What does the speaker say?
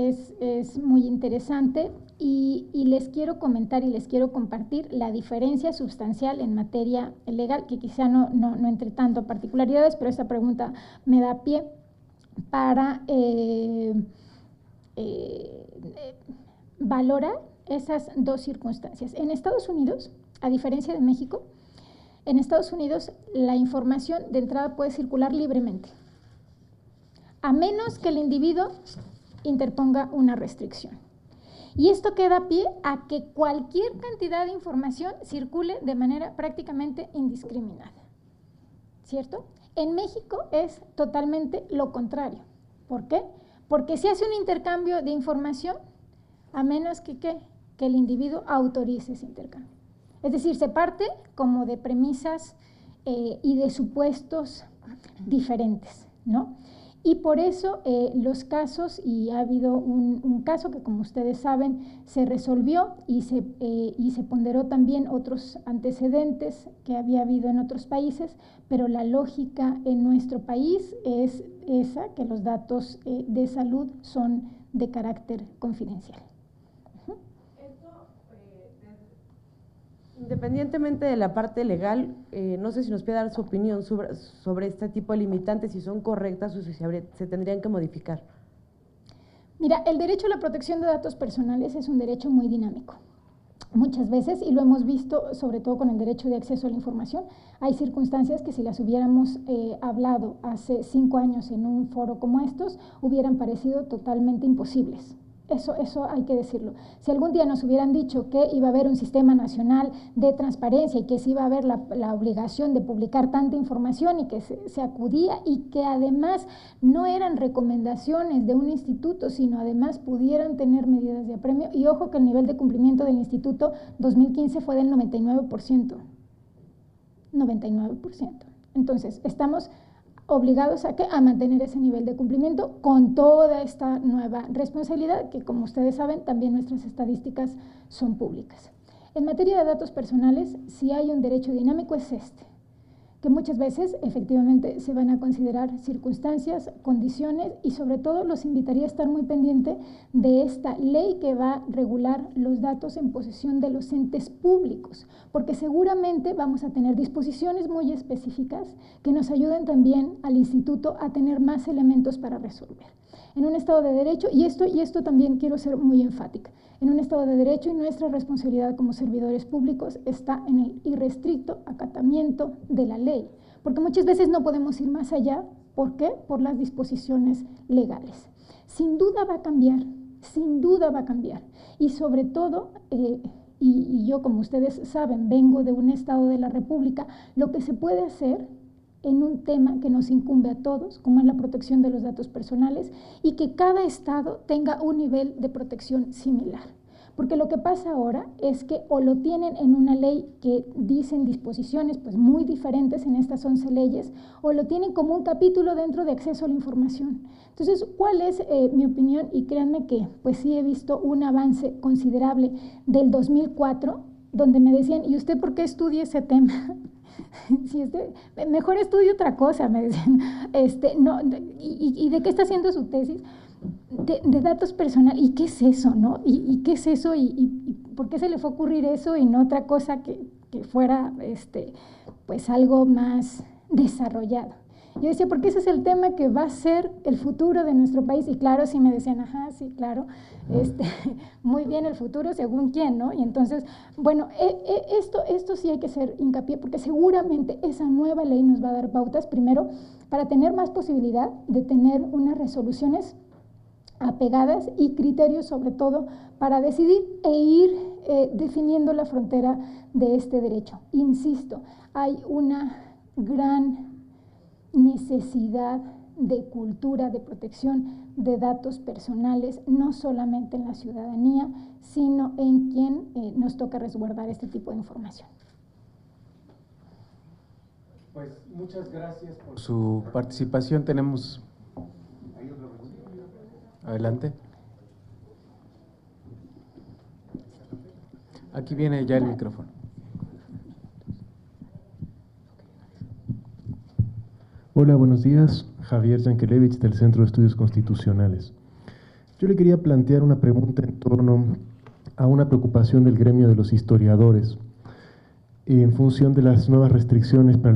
Es muy interesante y les quiero comentar y les quiero compartir la diferencia sustancial en materia legal, que quizá no entre tanto a particularidades, pero esta pregunta me da pie para valorar esas dos circunstancias. En Estados Unidos, a diferencia de México, en Estados Unidos la información de entrada puede circular libremente, a menos que el individuo interponga una restricción. Y esto queda a pie a que cualquier cantidad de información circule de manera prácticamente indiscriminada, ¿cierto? En México es totalmente lo contrario. ¿Por qué? Porque se hace un intercambio de información a menos que el individuo autorice ese intercambio. Es decir, se parte como de premisas y de supuestos diferentes, ¿no? Y por eso los casos, y ha habido un caso que, como ustedes saben, se resolvió y se ponderó también otros antecedentes que había habido en otros países, pero la lógica en nuestro país es esa, que los datos de salud son de carácter confidencial. Independientemente de la parte legal, no sé si nos puede dar su opinión sobre este tipo de limitantes, si son correctas o si se tendrían que modificar. Mira, el derecho a la protección de datos personales es un derecho muy dinámico. Muchas veces, y lo hemos visto sobre todo con el derecho de acceso a la información, hay circunstancias que si las hubiéramos hablado hace 5 años en un foro como estos, hubieran parecido totalmente imposibles. Eso hay que decirlo. Si algún día nos hubieran dicho que iba a haber un sistema nacional de transparencia y que se iba a haber la obligación de publicar tanta información y que se acudía y que además no eran recomendaciones de un instituto, sino además pudieran tener medidas de apremio, y ojo que el nivel de cumplimiento del instituto 2015 fue del 99%. 99%. Entonces, estamos obligados a mantener ese nivel de cumplimiento con toda esta nueva responsabilidad que, como ustedes saben, también nuestras estadísticas son públicas. En materia de datos personales, si hay un derecho dinámico es este, que muchas veces efectivamente se van a considerar circunstancias, condiciones, y sobre todo los invitaría a estar muy pendiente de esta ley que va a regular los datos en posesión de los entes públicos, porque seguramente vamos a tener disposiciones muy específicas que nos ayuden también al instituto a tener más elementos para resolver. En un Estado de Derecho, y esto también quiero ser muy enfática, en un Estado de Derecho, y nuestra responsabilidad como servidores públicos está en el irrestricto acatamiento de la ley, porque muchas veces no podemos ir más allá. ¿Por qué? Por las disposiciones legales. Sin duda va a cambiar, sin duda va a cambiar, y sobre todo, y yo, como ustedes saben, vengo de un Estado de la República, lo que se puede hacer en un tema que nos incumbe a todos, como es la protección de los datos personales, y que cada estado tenga un nivel de protección similar. Porque lo que pasa ahora es que o lo tienen en una ley que dicen disposiciones pues muy diferentes en estas 11 leyes, o lo tienen como un capítulo dentro de acceso a la información. Entonces, ¿cuál es mi opinión? Y créanme que pues sí he visto un avance considerable del 2004, donde me decían, ¿y usted por qué estudia ese tema? Si mejor estudie otra cosa, me decían. No, ¿y de qué está haciendo su tesis? De datos personales. ¿Y qué es eso, no? ¿Y qué es eso? ¿Y por qué se le fue a ocurrir eso y no otra cosa que fuera pues algo más desarrollado? Yo decía, porque ese es el tema que va a ser el futuro de nuestro país. Y claro, sí me decían, ajá, sí, claro, muy bien el futuro según quién, ¿no? Y entonces, bueno, esto sí hay que hacer hincapié, porque seguramente esa nueva ley nos va a dar pautas, primero, para tener más posibilidad de tener unas resoluciones apegadas y criterios, sobre todo, para decidir e ir definiendo la frontera de este derecho. Insisto, hay una gran necesidad de cultura de protección de datos personales, no solamente en la ciudadanía, sino en quien nos toca resguardar este tipo de información. Pues muchas gracias por su participación. Tenemos... Adelante. Aquí viene ya el micrófono. Hola, buenos días. Javier Yankelevich, del Centro de Estudios Constitucionales. Yo le quería plantear una pregunta en torno a una preocupación del gremio de los historiadores en función de las nuevas restricciones para la